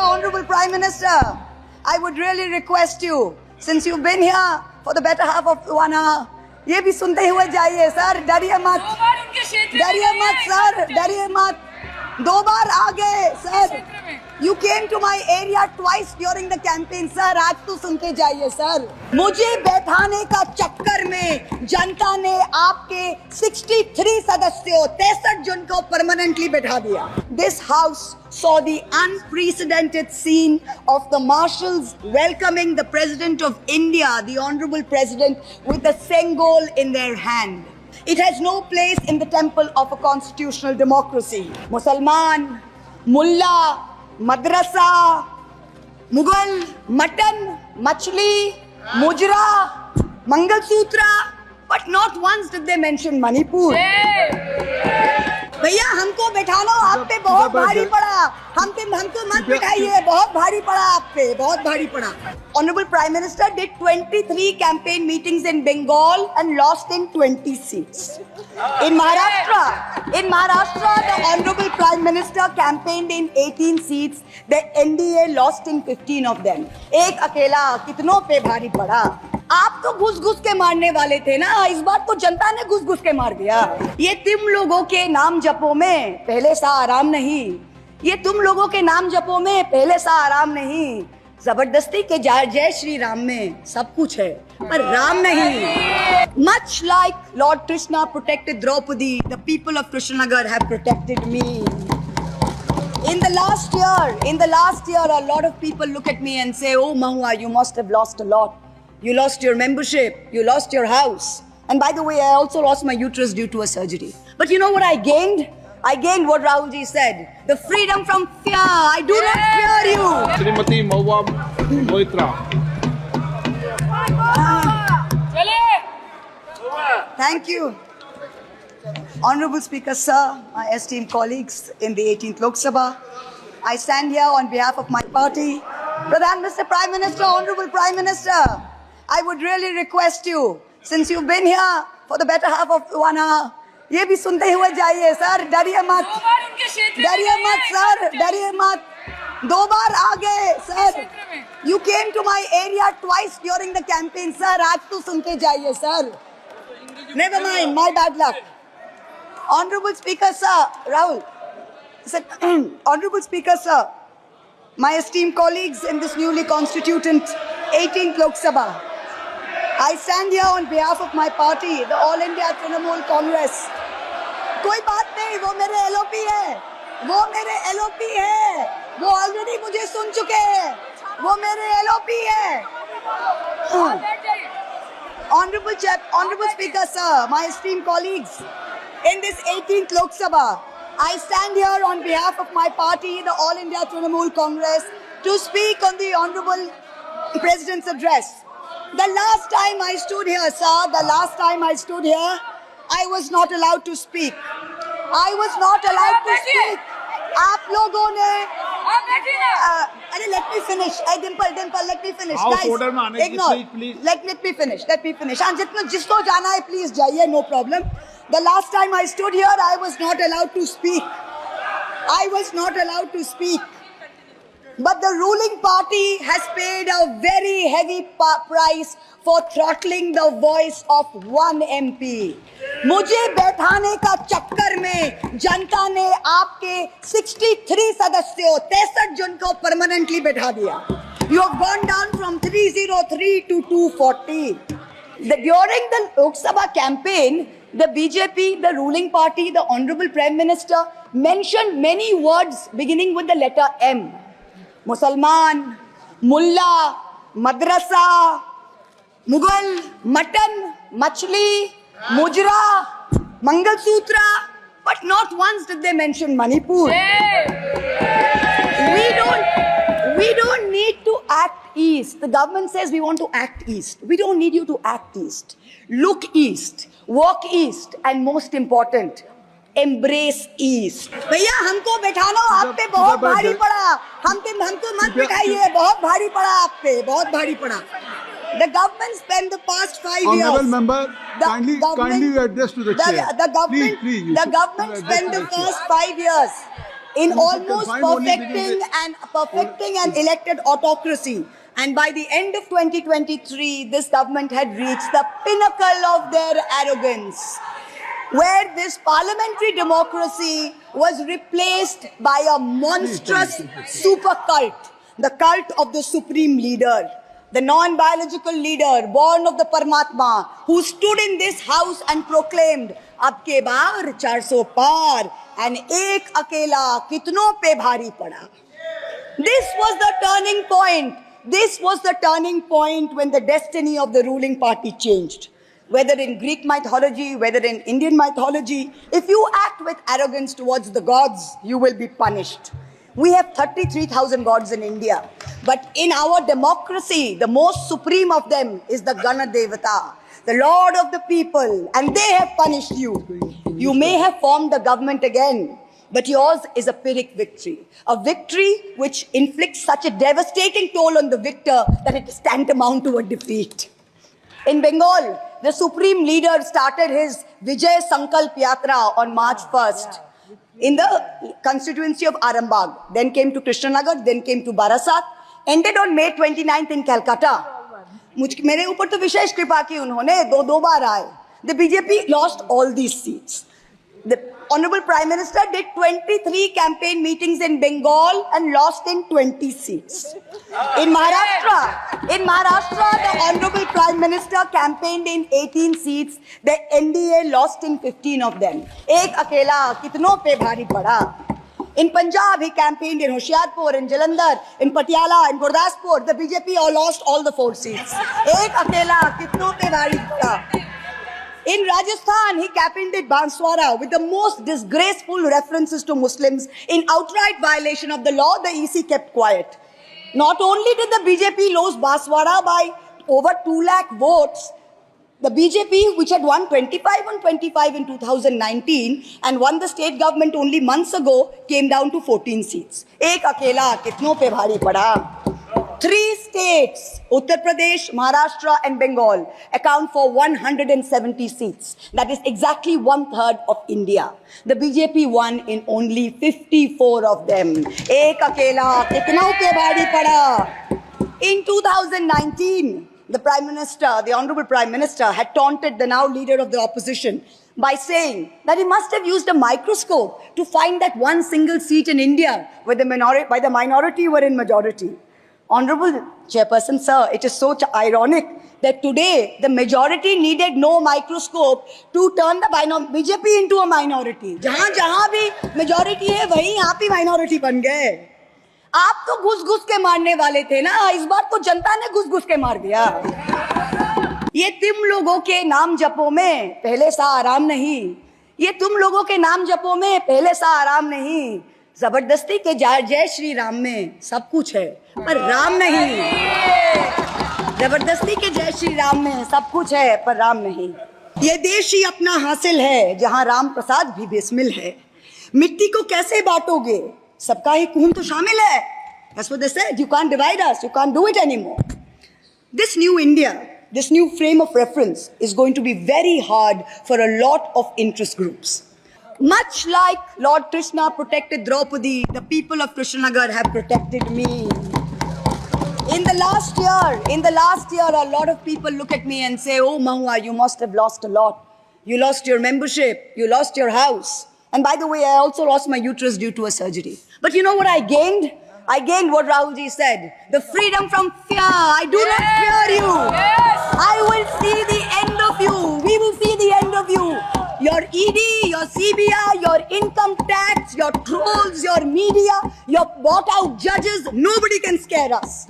Honorable Prime Minister, I would really request you, since you've been here for the better half of 1 hour, ये भी सुनते हुए जाइए sir, डरिए मत, सर, डरिए मत, 2 बार आ गए sir. You came to my area twice during the campaign, sir. आज तो सुनते जाइए सर. मुझे बैठाने का चक्कर में जनता ने आपके 63 सदस्यों 63 जन को परमानेंटली बैठा दिया. This house saw the unprecedented scene of the marshals welcoming the President of India, the Honorable President, with a sengol in their hand. It has no place in the temple of a constitutional democracy. Musalman, Mullah, Madrasa, Mughal, mutton, मछली, मुजरा, mangalsutra, but not once did they mention Manipur. भैया हमको बैठा लो, आप पे बहुत भारी पड़ा. हमको मत बिठाइए, बहुत भारी पड़ा आप पे, बहुत भारी पड़ा. Honorable Prime Minister did 23 campaign meetings in Bengal and lost in 20 seats. In Maharashtra, the Honorable Prime Minister campaigned in 18 seats. The NDA lost in 15 of them. एक अकेला कितनों पे भारी पड़ा. आप तो घुस के मारने वाले थे ना, इस बार तो जनता ने घुस के मार दिया. ये तुम लोगों के नाम जपो में पहले सा आराम नहीं. ये तुम लोगों के नाम जपो में पहले सा आराम नहीं. जबरदस्ती के जय श्री राम में सब कुछ है, पर राम नहीं. Much like Lord Krishna protected Draupadi, the people of Krishnanagar have protected me. In the last year, a lot of people look at me and say, "Oh, Mahua, you must have lost a lot. You lost your membership, you lost your house. And by the way, I also lost my uterus due to a surgery. But you know what I gained? I gained what Rahulji said, the freedom from fear. I do not fear you." Srimati Mahua Moitra. Thank you. Honorable Speaker, sir, my esteemed colleagues in the 18th Lok Sabha, I stand here on behalf of my party. Pradhan, Mr. Prime Minister, Honorable Prime Minister, I would really request you, since you've been here for the better half of 1 hour, ये भी सुनते हुए जाइए sir, डरिए मत, sir, डरिए मत, 2 बार आ गए sir. You came to my area twice during the campaign, sir. आज तो सुनते जाइए sir. Never mind, my bad luck. Honorable Speaker, sir, Rahul, said, Honorable Speaker, sir, my esteemed colleagues in this newly constituted 18th Lok Sabha, I stand here on behalf of my party, the All India Trinamool Congress. कोई बात नहीं, वो मेरे LOP है, वो already मुझे सुन चुके हैं, वो मेरे LOP है. Honorable Speaker, sir, my esteemed colleagues, in this 18th Lok Sabha, I stand here on behalf of my party, the All India Trinamool Congress, to speak on the Honorable President's address. The last time I stood here, sir, I was not allowed to speak. आप लोगों ने अरे let me finish. Dimple, let me finish. House Guys, order में आने की ignore. please. Let me finish. हाँ, जिसको जाना है please जाइए, no problem. The last time I stood here, I was not allowed to speak. But the ruling party has paid a very heavy price for throttling the voice of one MP. मुझे बैठाने का चक्कर में जनता ने आपके 63 सदस्यों 63 जन को परमानेंटली बैठा दिया. You have gone down from 303 to 240. During the Lok Sabha campaign, the BJP, the ruling party, the Honorable Prime Minister mentioned many words beginning with the letter M. Musalman, Mullah, Madrasa, Mughal, Mutton, Machli, Mujra, Mangalsutra, but not once did they mention Manipur. We don't need to act east. The government says we want to act east. We don't need you to act east. Look east, walk east, and most important, embrace east. भैया हमको बैठा लो, आप पे बहुत भारी पड़ा. हमको मत बिठाइए, बहुत भारी पड़ा आप पे, बहुत भारी पड़ा. The government spent the past 5 years. Honorable member, kindly address to the chair. The government spent the first 5 years in almost perfecting an elected autocracy. And by the end of 2023, this government had reached the pinnacle of their arrogance, where this parliamentary democracy was replaced by a monstrous super cult, the cult of the supreme leader, the non-biological leader born of the Paramatma, who stood in this house and proclaimed, "Ab ke baar 400 par, and ek akela kitno pe bhari pada." This was the turning point. This was the turning point when the destiny of the ruling party changed. Whether in Greek mythology, whether in Indian mythology, if you act with arrogance towards the gods, you will be punished. We have 33,000 gods in India. But in our democracy, the most supreme of them is the Gana Devata, the Lord of the people, and they have punished you. You may have formed the government again, but yours is a Pyrrhic victory. A victory which inflicts such a devastating toll on the victor that it is tantamount to a defeat. In Bengal, the supreme leader started his Vijay Sankalp Yatra on March 1st in the constituency of Arambagh. Then came to Krishnanagar, then came to Barasat, ended on May 29th in Calcutta. मेरे ऊपर तो विशेष कृपा की उन्होंने दो बार आए. The BJP lost all these seats. The Honorable Prime Minister did 23 campaign meetings in Bengal and lost in 20 seats. In Maharashtra, the Honorable Prime Minister campaigned in 18 seats. The NDA lost in 15 of them. Ek akela kitno pe bhari pada. In Punjab, he campaigned in Hoshiarpur, in Jalandhar, in Patiala, in Gurdaspur. The BJP all lost all the 4 seats. Ek akela kitno pe bhari pada. In Rajasthan, he campaigned at Banswara with the most disgraceful references to Muslims. In outright violation of the law, the EC kept quiet. Not only did the BJP lose Banswara by over 2 lakh votes, the BJP, which had won 25 on 25 in 2019 and won the state government only months ago, came down to 14 seats. Ek akela kitno pe bhari pada. 3 states, Uttar Pradesh, Maharashtra and Bengal, account for 170 seats. That is exactly 1/3 of India. The BJP won in only 54 of them. Ek akela kitna pe bhari pada. In 2019, the Prime Minister, the Honorable Prime Minister, had taunted the now leader of the opposition by saying that he must have used a microscope to find that one single seat in India where the minority were in majority. Honorable Chairperson, sir, it is so ironic that today the majority needed no microscope to turn the BJP into a minority. जहाँ भी majority है, वहीं आप ही minority बन गए. आप तो घुस-घुस के मारने वाले थे ना, इस बार तो जनता ने घुस-घुस के मार दिया. ये तुम लोगों के नाम जपो में पहले सा आराम नहीं. ये तुम लोगों के नाम जपो में पहले सा आराम नहीं. जबरदस्ती के जय श्री राम में सब कुछ है, पर राम नहीं. जबरदस्ती के जय श्री राम में सब कुछ है, पर राम नहीं. ये देश ही अपना हासिल है, जहां राम प्रसाद भी बेसमिल है. मिट्टी को कैसे बांटोगे, सबका ही खून तो शामिल है. That's what they said. You can't divide us. You can't do it anymore. This new India, this new frame of reference is going to be very hard for a lot of interest groups. Much like Lord Krishna protected Draupadi, the people of Krishnanagar have protected me. In the last year, a lot of people look at me and say, "Oh, Mahua, you must have lost a lot. You lost your membership, you lost your house. And by the way, I also lost my uterus due to a surgery. But you know what I gained? I gained what Rahulji said, the freedom from fear. I do not fear you. I will see the end of you. We will see the end of you. Your ED, your CBI, your income tax, your trolls, your media, your bought out judges, nobody can scare us.